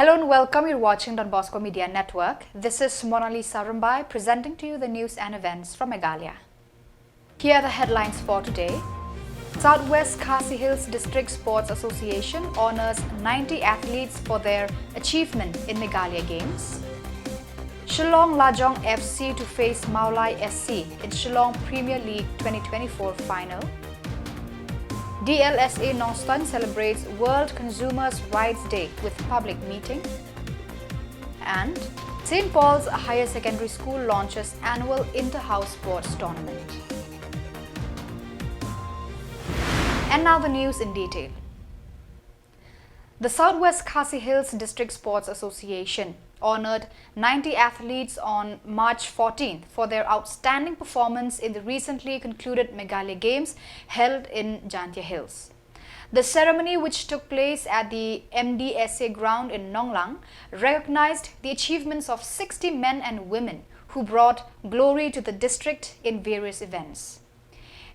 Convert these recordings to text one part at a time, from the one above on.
Hello and welcome. You're watching Donbosco Media Network. This is Monali Sarumbai presenting to you the news and events from Meghalaya. Here are the headlines for today. Southwest Khasi Hills District Sports Association honors 90 athletes for their achievement in Meghalaya Games. Shillong Lajong FC to face Meghalaya SC in Shillong Premier League 2024 final. DLSA Nostan celebrates World Consumers' Rights Day with public meeting. And St. Paul's Higher Secondary School launches annual inter-house sports tournament. And now the news in detail. The Southwest Khasi Hills District Sports Association honored 90 athletes on March 14th for their outstanding performance in the recently concluded Meghalaya Games held in Jantia Hills. The ceremony, which took place at the MDSA ground in Nonglang, recognized the achievements of 60 men and women who brought glory to the district in various events.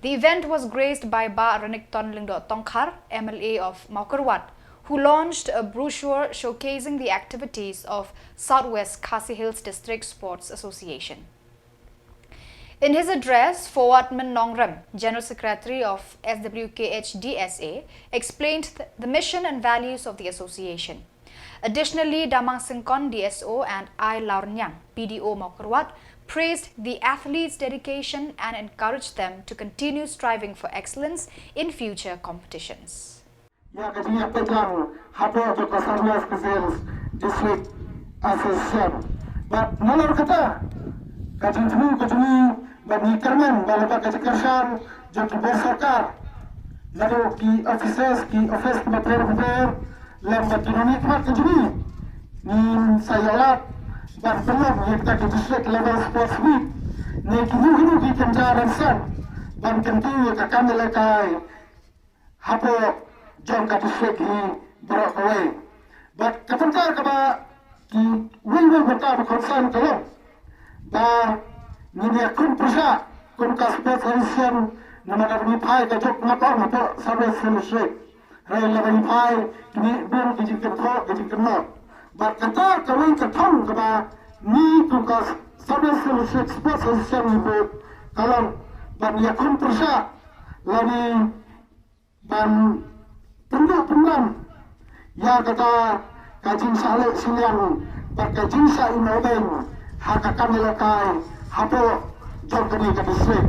The event was graced by Ba Ranikton Lingdo Tongkhar, MLA of Maukarwat, who launched a brochure showcasing the activities of Southwest Khasi Hills District Sports Association. In his address, Fawatman Nongram, General Secretary of SWKH-DSA, explained the mission and values of the association. Additionally, Damang Singkon, DSO, and I. Laurnyang, PDO Maukarwat, praised the athletes' dedication and encouraged them to continue striving for excellence in future competitions. Ya kajia pedang hapo joko Southwest Khasi Hills District Association. But nalar kata kajinu bani kerman balapa kajikarsan joko bersakar lalu ki officers ki office ki beper lamba kinoni kmat kajini ni sayalat ban belum kita ke district level sports week ni kinu ki kenjaran san ban kentu ka kamela kai hapo John got to shake he brought away. But Kapantar Kaba ki will Bata concern Kalom. Ba Nidia Kun Prasha, Kun Kaspet Harisian, Namadani Pai, the Jok Napon, Service in the Shake. Ray Lavani Pai, to be built that you can talk, that you can not. But Qatar Kawin Katon Kaba, Ni Kunkas, Service in the Shake, Sports Harisian in both Kalom. But Yakun Prasha, Lani Ban. Pendam ya kata kajin sale Shillong berkajin sa inoben hakakan lekai hapo jongkani ke distrik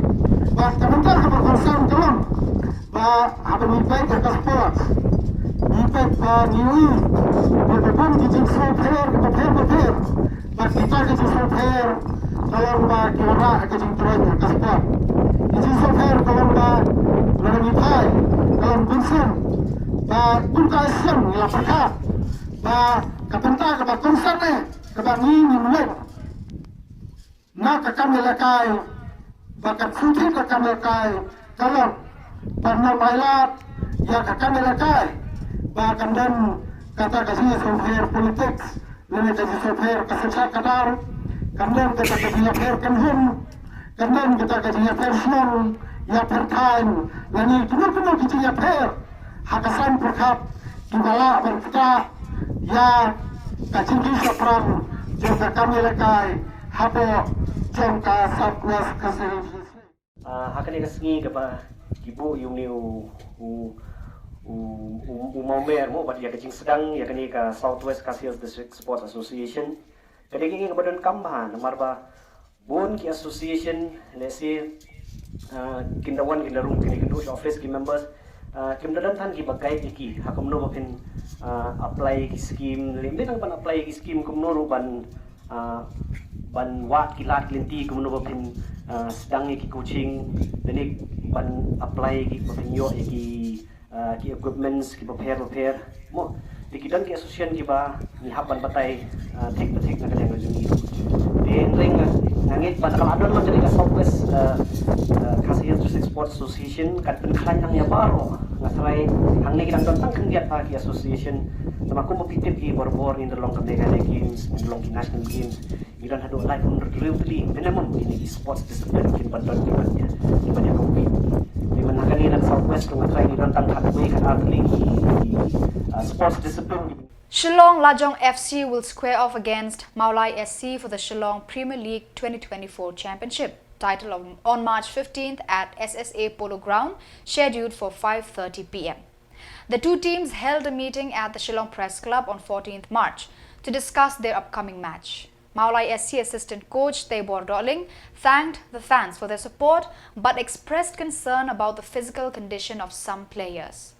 ba kementar ke concern kelom ba apa ni baik ke sports ni baik ba niwi berbon kijin so player ba kita kijin so player kalau ba kira kijin tuan ke sport kijin so player kalau ba lalu pai kalau Vincent ba kunka siam la pakha ba kapenta ka ba konsan ne ka ba ni mulai na ka kamela kai ba ka futhi ka kamela kai kalau parna mailat ya ka kamela kai ba kandan kata ka sini software politics lene ka software ka secha kadar kandan ka ka dia fair kanhum kandan kita ka dia personal ya per time lani kuno kita fair hakasan perkap tinggal berkata ya kacing kisah perang juga kami lekai hapo jangka Southwest Khasi Hills. Hakan ini sengi kepa ibu yung ni umamer mo pada kacing sedang ya kini ke Southwest Khasi Hills District Sports Association. Jadi kini kemudian kambahan marba bon ki association lesi kindawan kindarung kini kendus office ki members kemudian tan ki bagai iki hakum no makin apply ki scheme limit ang ban apply ki scheme kum no ban wat ki lat linti kum no makin sedang ki coaching denik ban apply ki makin yo ki equipments ki prepare mo dikidan ki association ki ba ni haban batai tek na kadang juni den ring ngit ban kalau adon man jadi Southwest Khasi Hills District Sports Association kat penklan yang ya baru ngasrai hang ni kita tentang kegiatan pagi association sama aku mau pitip ki bor in the long Meghalaya Games in the long national games iran hadu live under really minimum ini sports discipline kin bantuan dia di banyak compete di mana kan ini Southwest ngasrai iran tang hadu kan atlet sports discipline Shillong Lajong FC will square off against Meghalaya SC for the Shillong Premier League 2024 Championship title on March 15th at SSA Polo Ground, scheduled for 5:30 p.m. The two teams held a meeting at the Shillong Press Club on 14th March to discuss their upcoming match. Meghalaya SC assistant coach Khuborjylla thanked the fans for their support but expressed concern about the physical condition of some players.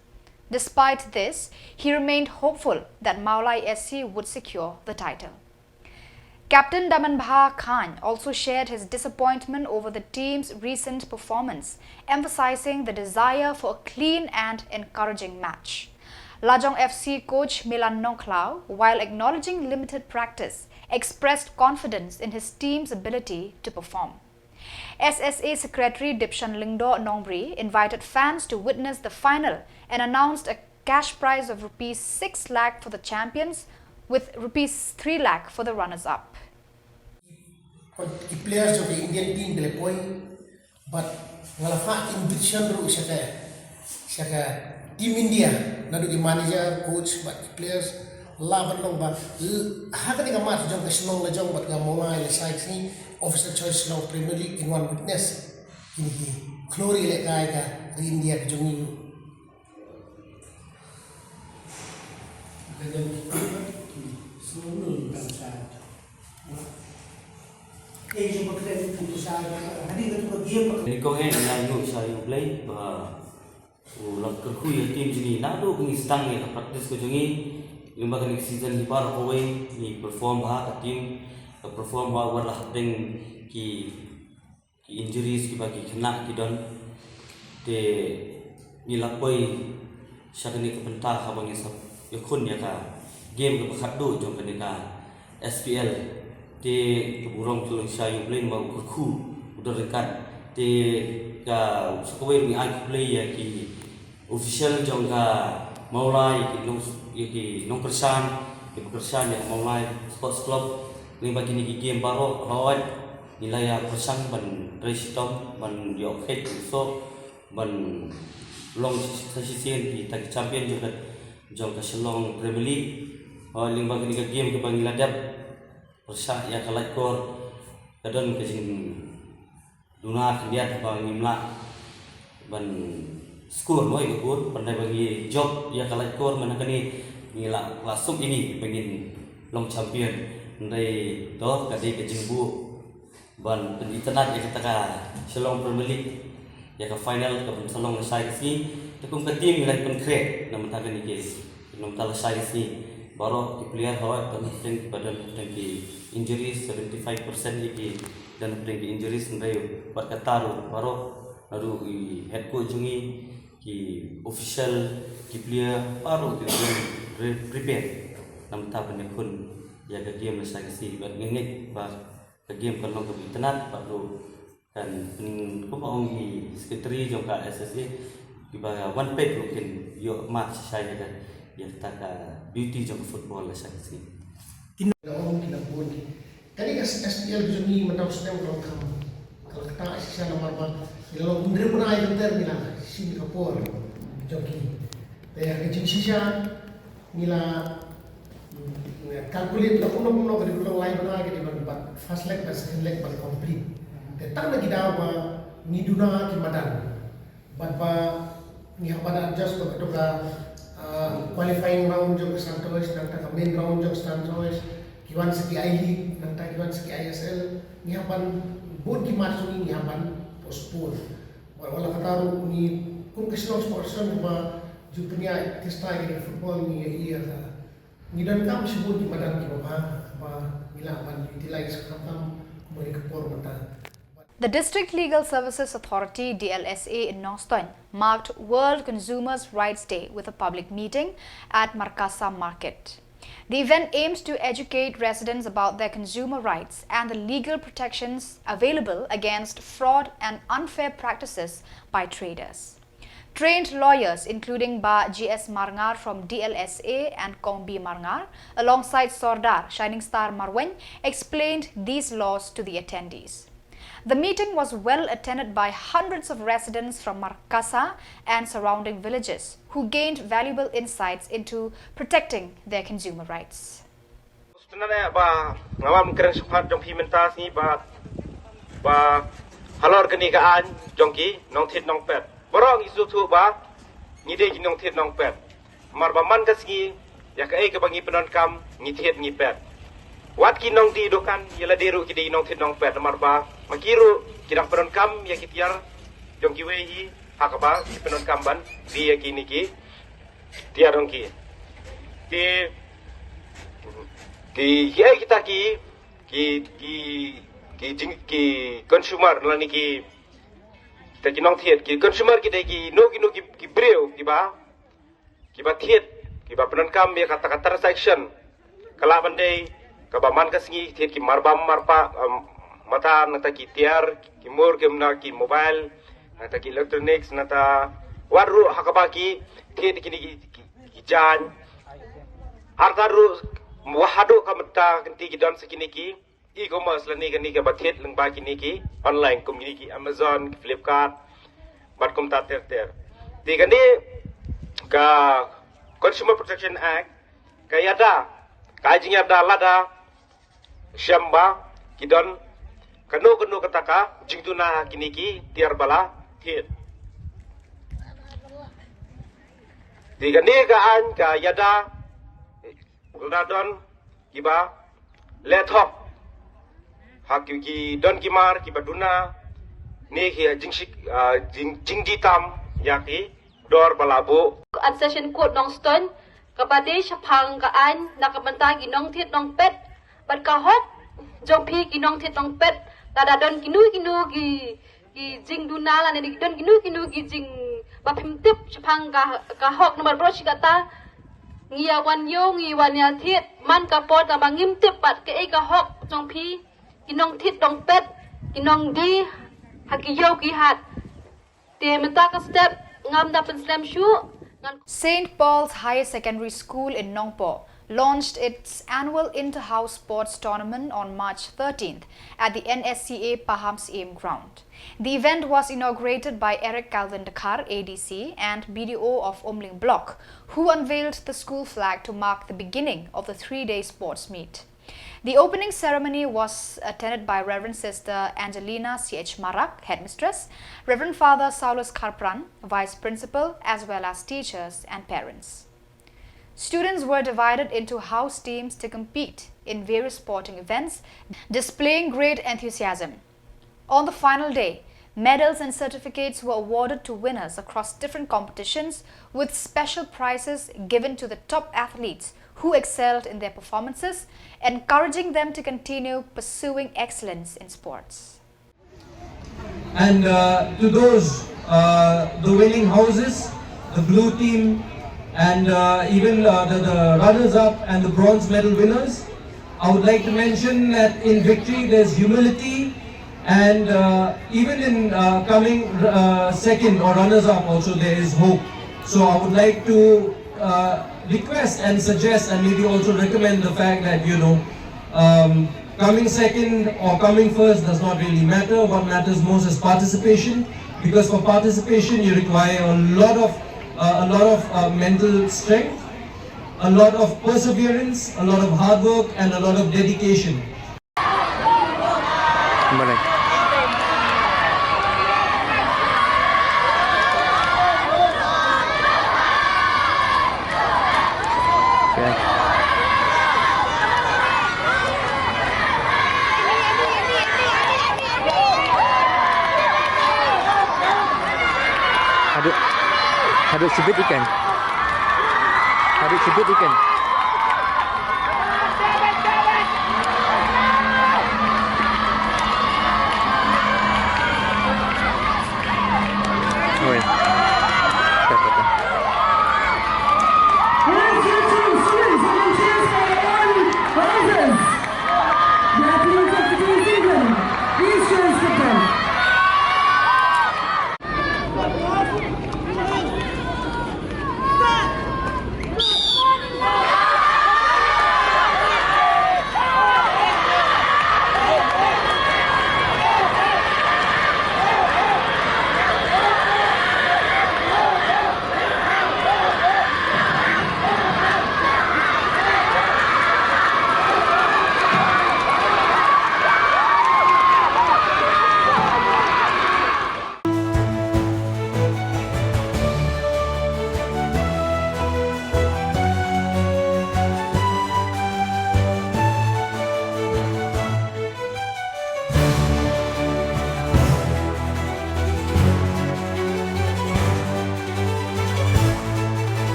Despite this, he remained hopeful that Meghalaya SC would secure the title. Captain Damanbha Khan also shared his disappointment over the team's recent performance, emphasizing the desire for a clean and encouraging match. Lajong FC coach Milan Nongklau, while acknowledging limited practice, expressed confidence in his team's ability to perform. SSA Secretary Dipshan Lingdo Nongbri invited fans to witness the final and announced a cash prize of Rs 6 lakh for the champions with Rs 3 lakh for the runners-up. Players of the Indian team play point, but ngalafa invitation ru saka team India nadu di manager coach but players laban long ba hakani ka match jong Shillong la jong bat nga monga ile side si officer choice Shillong Premier League in one witness ini glory le kai ka di India ka jong ni Ini kau yang lalu saya play bah, ulang kerhui tim jadi nado kini stang ya practice ko jungi lima kali season di par kowe ni perform bah tim perform bah warlah deng ki injuries ki bagi kena ki don te ni lapoi syakni ke pentah habang isap yakun ya ka game ke khadu jong kenika SPL te keburong tulung saya play mau kerku udah dekat te ka sekowe ni ai play ya ki official jong ka Meghalaya ki nong persan ya Meghalaya Sports Club ni bagi ni game baru rawat nilai ya persan ban restom ban yok head so ban long session di tag champion juga jong ka Shillong Premier League ling bagi ni game ke bang ladap persa ya kalai kor kadon ke sing duna kendiat bang imla ban skor moi ikut pandai bagi job ya kalai kor mana kani nila langsung ini pengen long champion ndai to kadi ke jingbu ban internet ya kita Shillong Premier League ya ke final ke Shillong sai si tekum ke tim nilai pen create nama tagan ni ke nom tal sai si baru di player hawa penting pada penting injuries 75% iki dan penting injuries ndai buat kataru baru lalu head coach jungi ki official ki player baru tu prepare nam ta penekun ya ke game sai si buat ngengek ba ke game kalau ke internet baru dan pening ko maong ni secretary jong ka SSA di ba one page mungkin yo match saya kan ya taka beauty jong football la sai si orang kita pun kali kas SPL juni menang sedang kalau kata sisa nomor kalauundre pun ai ter mila sini Khubor joki ya kecil sisa mila calculate la uno kali ulang lain bana ke di ban first leg dan second leg ban complete tetap lagi dah ba ni duna ki madan ba ni hapada just to qualifying round jong Santos dan main round jong Santos kiwan segi I League dan kiwan segi ISL ni hapan bod ki match ni hapan postpone wala kataru ni kung Shillong sportson ba jupnya testa ni football ni iya ni dan kam sibut ki madan ki ba nila ban utilize kam mereka Khubor mata. The District Legal Services Authority DLSA in Noston marked World Consumers' Rights Day with a public meeting at Markasa Market. The event aims to educate residents about their consumer rights and the legal protections available against fraud and unfair practices by traders. Trained lawyers including Ba GS Marngar from DLSA and Kong B Marngar alongside Sordar Shining Star Marwen explained these laws to the attendees. The meeting was well attended by hundreds of residents from Makassar and surrounding villages who gained valuable insights into protecting their consumer rights. Sebenarnya ngawam keren sempat jong pimentas ni halor kenikaan jongki nong tit nong pet. Borong isu tu ni de nong tit nong pet. Marbaman kasgi ya ke bangi penonkam ni tit ni pet. Wat ki nong di dokan yala deru ki di nong tit nong pet marba makiru kidang penonkam ya kitiar jongki wehi hakaba ki penonkam ban di ya kini ki tiar dongki. Kita consumer lani kita nong thiet consumer kita no breu kiba thiet kiba penonkam ya kata transaction kala bandai kabaman kasngi thiet ki marbam marpa mata nata ki tiar ki mur kemna ki mobile nata ki electronics nata waru hakaba ki thiet ki jan hartaru wahado kamta kenti kidon sekini ki e-commerce lani kani ka bathet lengba kini ki online community Amazon Flipkart bat komta ter ti kani ka Consumer Protection Act kayada kajingnya da lada syamba kidon kanu kataka jingtuna kini ki tiar bala hit ti kani ka an ka yada Uladon kiba letop hakyu ki don kimar kiba duna ne ki jingditam yaki dor balabo at session code nong stone kapade syapang kaan nakabanta ginong tit nong pet bat kahok jompi ginong tit nong pet tada don kinu gi jing duna la ne don kinu gi jing bapimtip syapang kahok nomor bro sigata ngia wan yo ngi wan ya tit man kapot ta bangim tip pat ke kahok jompi ginong tit nong pet ginong di hakiyo ki hat te meta ka step ngam dapat slam shoe. St. Paul's Higher Secondary School in Nongpo launched its annual inter-house sports tournament on March 13th at the NSCA Paham's Aim ground. The event was inaugurated by Eric Calvin Dakar, ADC, and BDO of Umling Block, who unveiled the school flag to mark the beginning of the 3-day sports meet. The opening ceremony was attended by Reverend Sister Angelina C.H. Marak, Headmistress, Reverend Father Saulus Karpran, Vice Principal, as well as teachers and parents. Students were divided into house teams to compete in various sporting events, displaying great enthusiasm. On the final day, medals and certificates were awarded to winners across different competitions, with special prizes given to the top athletes who excelled in their performances, encouraging them to continue pursuing excellence in sports. And to those, the winning houses, the blue team, and even the runners-up and the bronze medal winners, I would like to mention that in victory there's humility, and even in coming second or runners-up also there is hope. So I would like to request and suggest and maybe also recommend the fact that, you know, coming second or coming first does not really matter. What matters most is participation, because for participation you require a lot of mental strength, a lot of perseverance, a lot of hard work, and a lot of dedication. Hadut sebut ikan. Hadut sebut ikan. Oi. Dapat.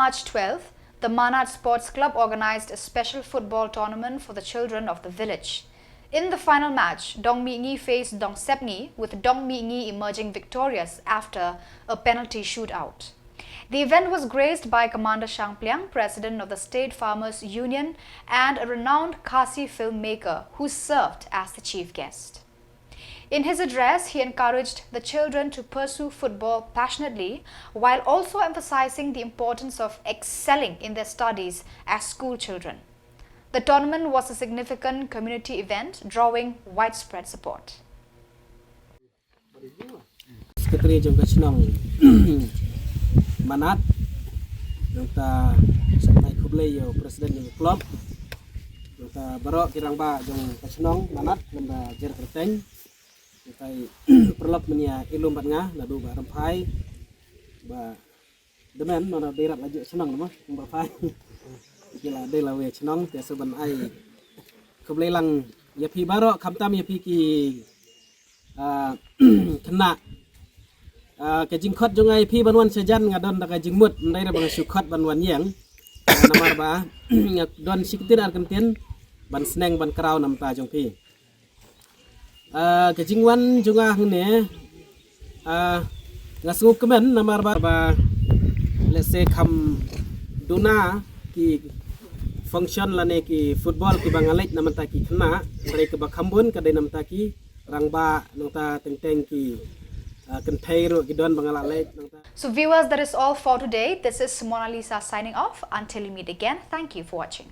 March 12th, the Manat Sports Club organized a special football tournament for the children of the village. In the final match, Dong Mi Ngi faced Dong Sep Ngi, with Dong Mi Ngi emerging victorious after a penalty shootout. The event was graced by Commander Shang Pliang, president of the State Farmers Union, and a renowned Khasi filmmaker who served as the chief guest. In his address, he encouraged the children to pursue football passionately, while also emphasizing the importance of excelling in their studies as school children. The tournament was a significant community event, drawing widespread support. Sekretari Jangka Shillong Manat yang ta Samla Khubor presiden yang klub yang ta barok kirang ba Jangka Shillong Manat lamba jer terteng yang ta perlop menia ilum bat nga nadu ba rampai ba demen mana berat laju Shillong mah ba pai kila de lawe Shillong te seban ai Khubor lang ya pi barok kamtam ya pi ki kena ke jingkot jungai pi banwan sejan ngadon da jing mut ndai da bang sukot banwan yang namar ba don siktin argentin ban sneng ban kraw nam ta jong pi ke jingwan junga ne ngasu kemen namar ba let's say kam duna ki function lane ki football ki bangalek nam ta ki kena dari ke bakambun ke dai nam ta ki rangba nam ta teng ki. So viewers, that is all for today. This is Mona Lisa signing off. Until we meet again, thank you for watching.